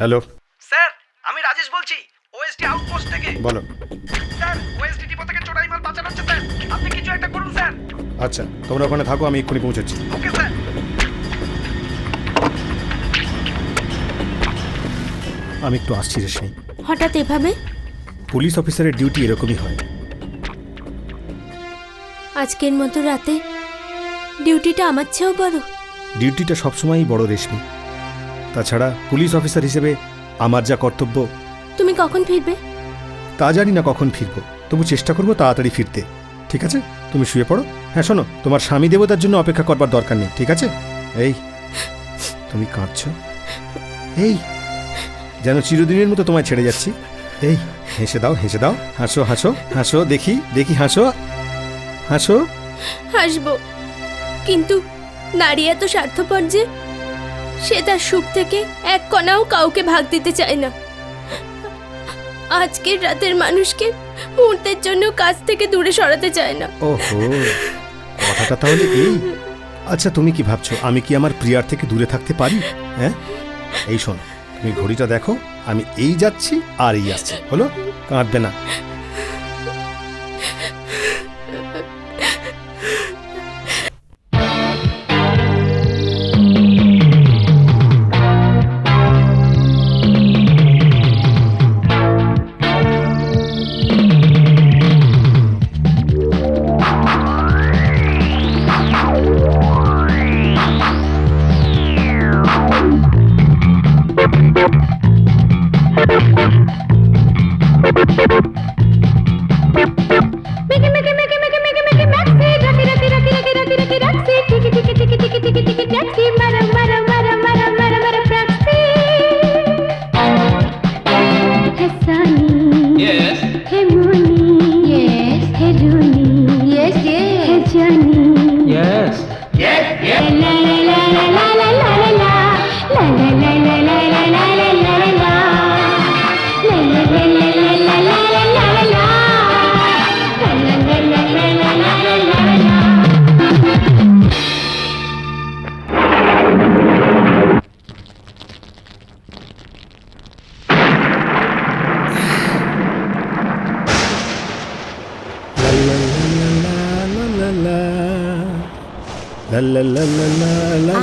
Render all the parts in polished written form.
Hello, sir আমি রাজেশ বলছি OSD outpost থেকে। বলো। স্যার ওএসডি ডিপো থেকে চোরাই মাল পাচার হচ্ছে স্যার, আপনি কিছু একটা করুন স্যার। আচ্ছা, তোমরা ওখানে থাকো, আমি এক্ষুনি পৌঁছাচ্ছি। Okay sir. আমি একটু আসছি রেশমি। হঠাৎ এভাবে? পুলিশ অফিসারের ডিউটি এরকমই হয়। আজকের মতো রাতে ডিউটিটা আমার চেয়েও বড়। ডিউটিটা সবসময়ই বড় রেশমি। তাছাড়া পুলিশ অফিসার হিসেবে আমার যা কর্তব্য। তুমি কখন ফিরবে? তা জানি না কখন ফিরবো, তবু চেষ্টা করবো তাড়াতাড়ি ফিরতে। ঠিক আছে, তুমি শুয়ে পড়ো। হ্যাঁ শোনো, তোমার স্বামী দেবতার জন্য অপেক্ষা করবার দরকার নেই, ঠিক আছে? এই তুমি কাঁদছো, এই যেন চিরদিনের মতো তোমায় ছেড়ে যাচ্ছি। এই হেসে দাও, হেসে দাও, হাসো হাসো হাসো, দেখি দেখি, হাসো হাসো। হাসবো, কিন্তু নারী এত স্বার্থপর যে সে তার সুখ থেকে এক কণাও কাউকে ভাগ দিতে চায় না। আজকের রাতের মানুষকে মুহূর্তের জন্য কাছ থেকে দূরে সরাতে চায় না। ওহো, কথাটা তাহলে এই। আচ্ছা, তুমি কি ভাবছো আমি কি আমার প্রিয়ার থেকে দূরে থাকতে পারি? হ্যাঁ, এই শোনো, তুমি ঘড়িটা দেখো, আমি এই যাচ্ছি আর এই আসছি, হলো? কাঁদবে না।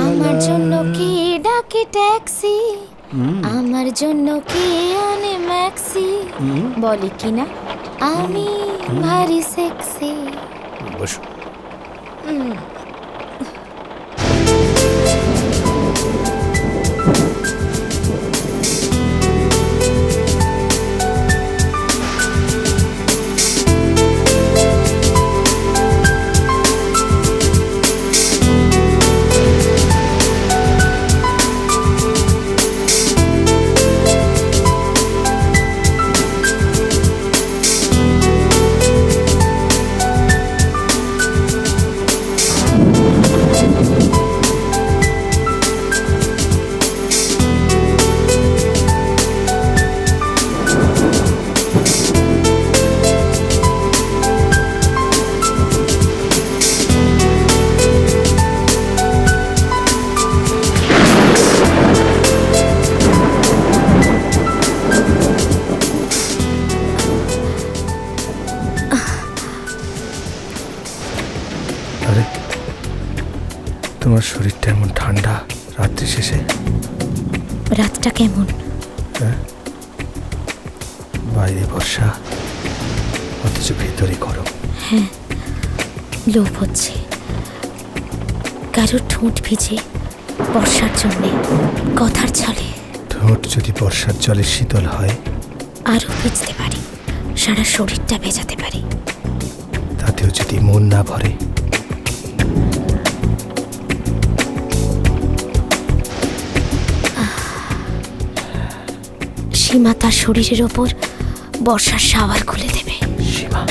আমার জন্য কি ডাকে ট্যাক্সি, আমার জন্য কি আনে ম্যাক্সি, বলে কিনা আমি ভারী সেক্সি। বসো। আরে, তোমার শরীরটা এমন ঠান্ডা রাত্রি শেষে। রাতটা কেমন? বাইরে বর্ষা, অথচ ভেতরে গরম। হ্যাঁ, লোভ হচ্ছে। কারোর ঠোঁট ভিজে বর্ষার জন্যে, কথার ছলে। ঠোঁট যদি বর্ষার জলে শীতল হয়, আরও ভিজতে পারি, সারা শরীরটা ভেজাতে পারি। তাতেও যদি মন না ভরে। সীমা তার শরীরের ওপর বর্ষার শাওয়ার খুলে দেবে। সীমা,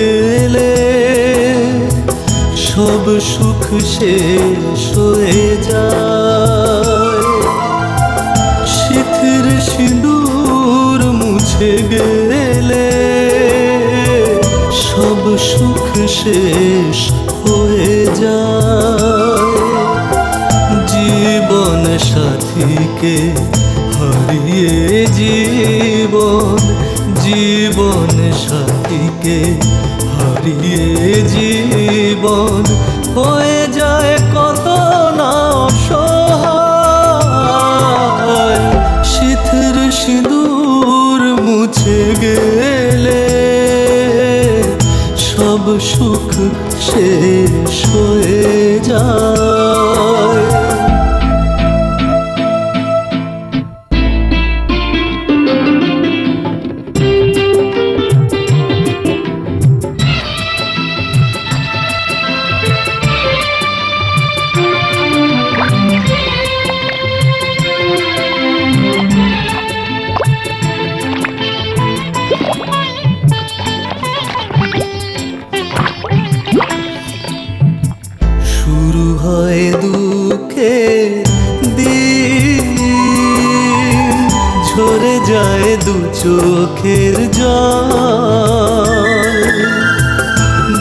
গেলে সব সুখ শেষ হয়ে যায়। শীতের সিঁদুর মুছে গেলে সব সুখ শেষ হয়ে যায়। জীবন সাথীকে হারিয়ে জীবন সাথীকে হারিয়ে জীবন হয়ে যায় কত না অসহায়। শীতের সিঁদুর মুছে গেলে সব সুখ শেষ হয়ে যায়। শুরু হয় দুঃখের দিন, ঝরে যায় দু চোখের জল।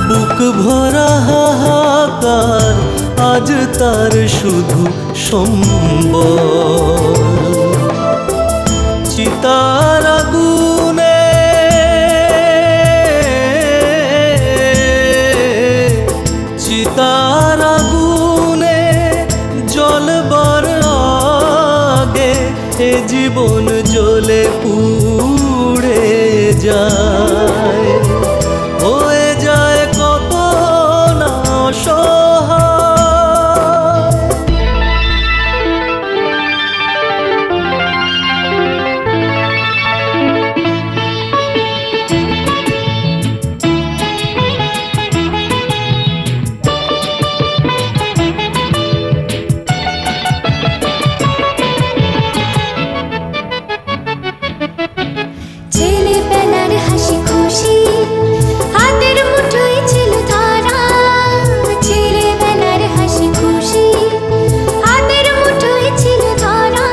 বুক ভরা হাহাকার আজ তার শুধু সম্বল। চিতার আগুনে চিতার আগুনে জ্বলবার আগে এ জীবন জ্বলে পুড়ে যায়। হয়ে যায় কত না অসহায়। ছেলেবেলার হাসি খুশি হাতের মুঠোয় ছিল ধরা। ছেলেবেলার হাসি খুশি হাতের মুঠোয় ছিল ধরা।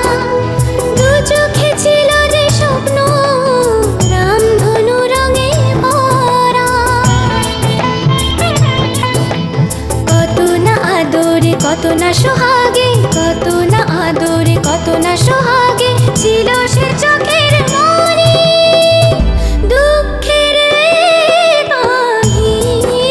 দু চোখে ছিল যে স্বপ্ন রামধনু রঙে ভরা। কত না আদরে কত না সোহাগে, কত না আদরে কত না সোহাগে ছিল সে চোখের মনি। দুঃখের কাহিনী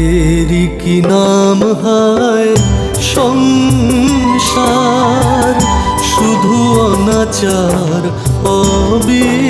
এরই কি নাম হয় সংসার, শুধু অনাচার অবিচার।